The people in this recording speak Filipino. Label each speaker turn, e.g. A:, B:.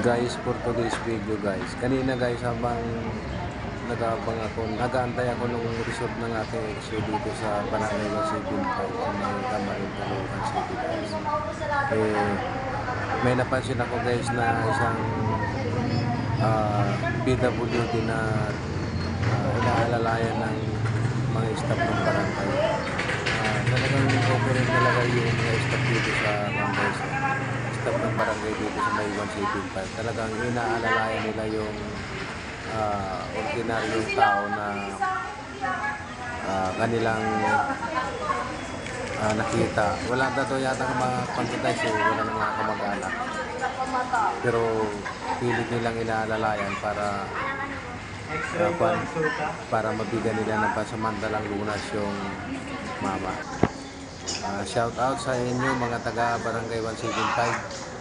A: Guys, for today's video guys, kanina guys habang nag-aabang ako, nag-aantay ako nung result ng aking exo dito sa Barangay 175 sa may Camarin, Caloocan City guys. May napansin ako guys na isang PWD na inaalalayan ng mga staff ng barangay. Talagang okay rin talaga yung mga staff dito sa barangay. Staff ng barangay dito sa may 175. Talagang inaalalayan nila yung ordinaryong tao na kanilang nakita. Wala na daw yata mga pantitay, wala na mga kamag-anak. Pero pilit nilang inaalalayan para mabigyan nila ng pansamantalang lunas yung mama. Shout out sa inyo mga taga Barangay 175.